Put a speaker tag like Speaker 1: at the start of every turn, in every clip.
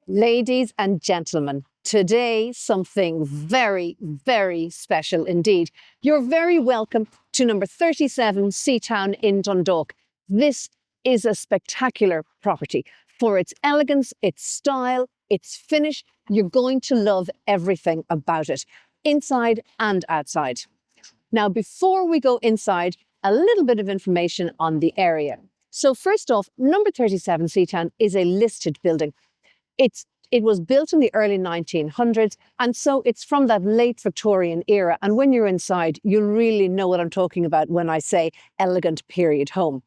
Speaker 1: Ladies and gentlemen, today something very, very special indeed. You're very welcome to number 37 Seatown in Dundalk. This is a spectacular property for its elegance, its style, its finish. You're going to love everything about it, inside and outside. Now, before we go inside, a little bit of information on the area. So first off, number 37 Seatown is a listed building. It was built in the early 1900s, and so it's from that late Victorian era. And when you're inside, you'll really know what I'm talking about when I say elegant period home.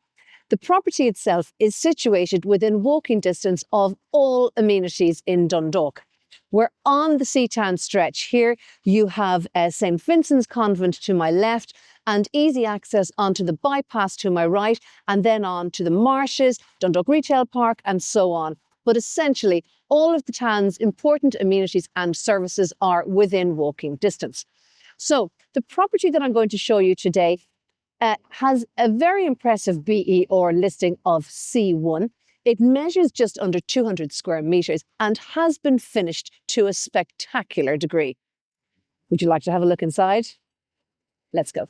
Speaker 1: The property itself is situated within walking distance of all amenities in Dundalk. We're on the Seatown stretch here. You have St. Vincent's Convent to my left and easy access onto the bypass to my right, and then on to the marshes, Dundalk Retail Park, and so on. But essentially, all of the town's important amenities and services are within walking distance. So the property that I'm going to show you today has a very impressive BER listing of C1. It measures just under 200 square metres and has been finished to a spectacular degree. Would you like to have a look inside? Let's go.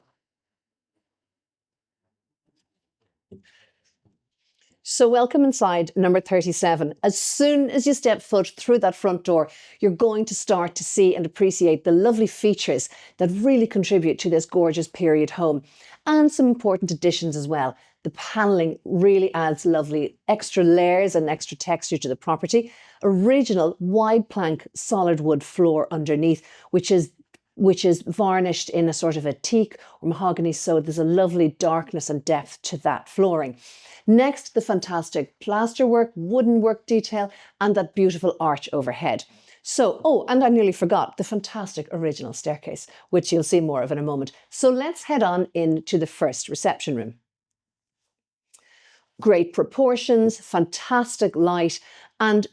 Speaker 1: So welcome inside number 37. As soon as you step foot through that front door, you're going to start to see and appreciate the lovely features that really contribute to this gorgeous period home, and some important additions as well. The panelling really adds lovely extra layers and extra texture to the property. Original wide plank solid wood floor underneath, which is varnished in a sort of a teak or mahogany, so there's a lovely darkness and depth to that flooring. Next, the fantastic plasterwork, wooden work detail, and that beautiful arch overhead. So, oh, and I nearly forgot the fantastic original staircase, which you'll see more of in a moment. So let's head on into the first reception room. Great proportions, fantastic light, and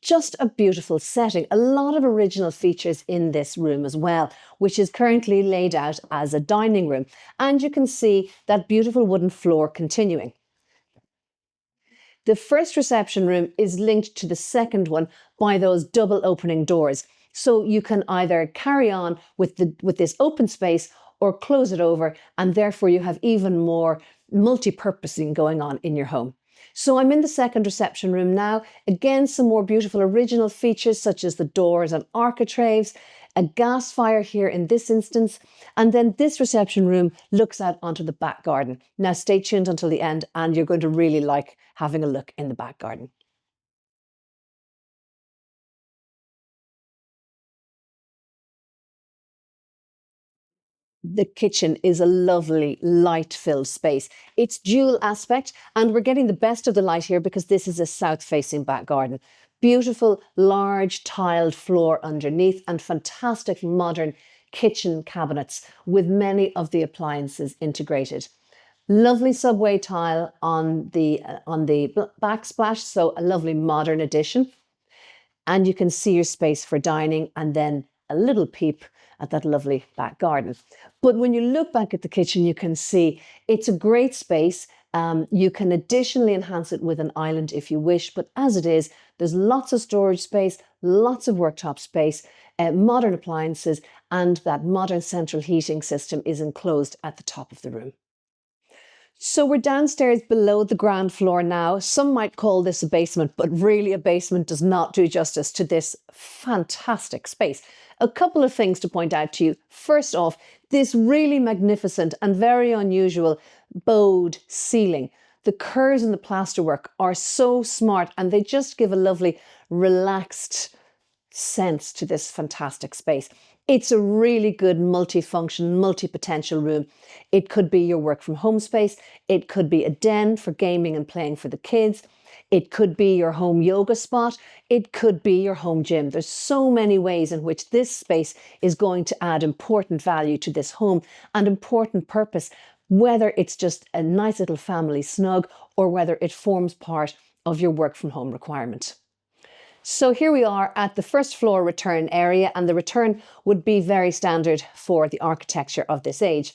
Speaker 1: just a beautiful setting. A lot of original features in this room as well, which is currently laid out as a dining room. And you can see that beautiful wooden floor continuing. The first reception room is linked to the second one by those double opening doors. So you can either carry on with this open space or close it over, and therefore you have even more multi-purposing going on in your home. So I'm in the second reception room now. Again, some more beautiful original features such as the doors and architraves, a gas fire here in this instance, and then this reception room looks out onto the back garden. Now stay tuned until the end and you're going to really like having a look in the back garden. The kitchen is a lovely light-filled space. It's dual aspect, and we're getting the best of the light here because this is a south-facing back garden. Beautiful, large tiled floor underneath and fantastic modern kitchen cabinets with many of the appliances integrated. Lovely subway tile on the backsplash, so a lovely modern addition. And you can see your space for dining and then a little peep at that lovely back garden. But when you look back at the kitchen, you can see it's a great space. You can additionally enhance it with an island if you wish, but as it is, there's lots of storage space, lots of worktop space, modern appliances, and that modern central heating system is enclosed at the top of the room. So we're downstairs below the ground floor now. Some might call this a basement, but really a basement does not do justice to this fantastic space. A couple of things to point out to you. First off, this really magnificent and very unusual bowed ceiling. The curves in the plasterwork are so smart and they just give a lovely relaxed sense to this fantastic space. It's a really good multi-function, multi-potential room. It could be your work from home space. It could be a den for gaming and playing for the kids. It could be your home yoga spot. It could be your home gym. There's so many ways in which this space is going to add important value to this home and important purpose, whether it's just a nice little family snug or whether it forms part of your work from home requirement. So here we are at the first floor return area, and the return would be very standard for the architecture of this age.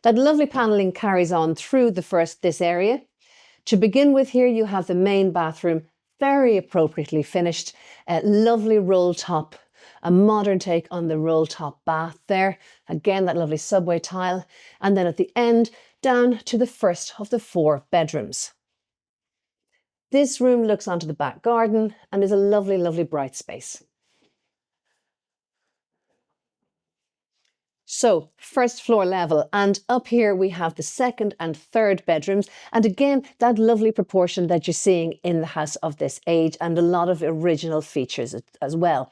Speaker 1: That lovely panelling carries on through this area. To begin with, here you have the main bathroom, very appropriately finished, lovely roll top, a modern take on the roll top bath there. Again, that lovely subway tile. And then at the end, down to the first of the 4 bedrooms. This room looks onto the back garden and is a lovely, lovely bright space. So, first floor level, and up here we have the 2nd and 3rd bedrooms, and again that lovely proportion that you're seeing in the house of this age, and a lot of original features as well.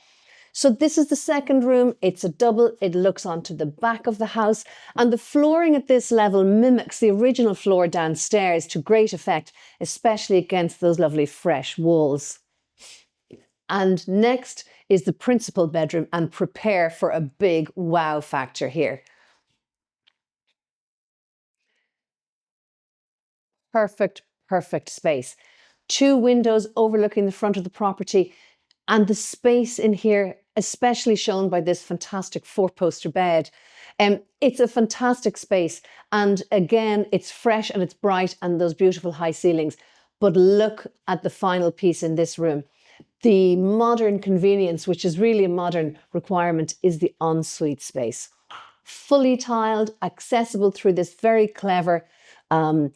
Speaker 1: So this is the 2nd room. It's a double. It looks onto the back of the house, and the flooring at this level mimics the original floor downstairs to great effect, especially against those lovely fresh walls. And next is the principal bedroom, and prepare for a big wow factor here. Perfect, perfect space. 2 windows overlooking the front of the property, and the space in here, especially shown by this fantastic 4-poster bed. It's a fantastic space, and again, it's fresh and it's bright and those beautiful high ceilings. But look at the final piece in this room. The modern convenience, which is really a modern requirement, is the ensuite space. Fully tiled, accessible through this very clever,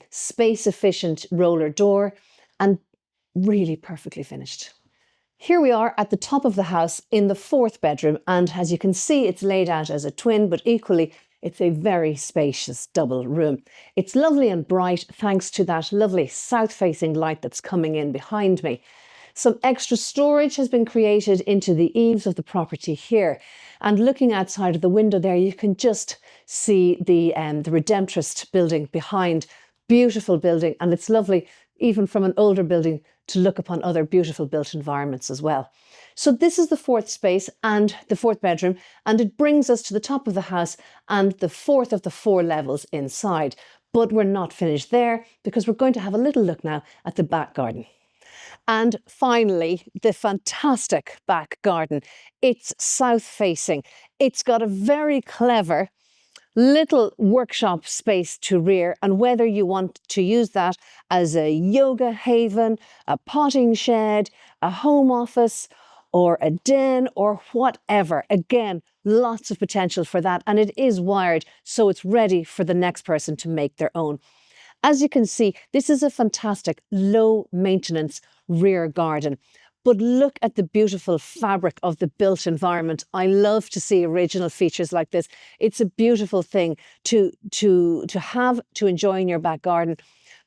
Speaker 1: space-efficient roller door, and really perfectly finished. Here we are at the top of the house in the 4th bedroom, and as you can see, it's laid out as a twin, but equally it's a very spacious double room. It's lovely and bright thanks to that lovely south-facing light that's coming in behind me. Some extra storage has been created into the eaves of the property here. And looking outside of the window there, you can just see the Redemptorist building behind. Beautiful building, and it's lovely, even from an older building, to look upon other beautiful built environments as well. So this is the 4th space and the 4th bedroom, and it brings us to the top of the house and the 4th of the 4 levels inside. But we're not finished there, because we're going to have a little look now at the back garden. And finally, the fantastic back garden. It's south facing. It's got a very clever little workshop space to rear, and whether you want to use that as a yoga haven, a potting shed, a home office, or a den, or whatever, again, lots of potential for that, and it is wired so it's ready for the next person to make their own. As you can see, this is a fantastic low maintenance rear garden. But look at the beautiful fabric of the built environment. I love to see original features like this. It's a beautiful thing to enjoy in your back garden,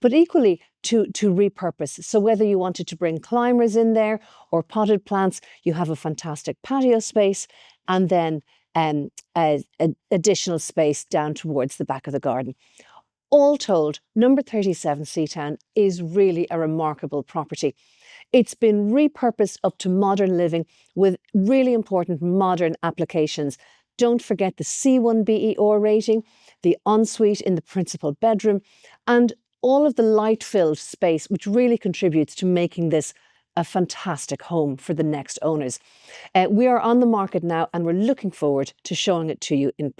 Speaker 1: but equally to repurpose. So whether you wanted to bring climbers in there or potted plants, you have a fantastic patio space, and then additional space down towards the back of the garden. All told, number 37 Seatown is really a remarkable property. It's been repurposed up to modern living with really important modern applications. Don't forget the C1 BER rating, the ensuite in the principal bedroom, and all of the light-filled space, which really contributes to making this a fantastic home for the next owners. We are on the market now, and we're looking forward to showing it to you in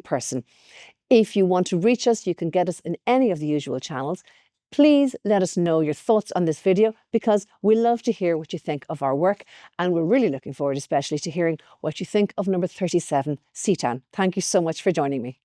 Speaker 1: person. If you want to reach us, you can get us in any of the usual channels. Please let us know your thoughts on this video, because we love to hear what you think of our work, and we're really looking forward especially to hearing what you think of number 37 Seatown. Thank you so much for joining me.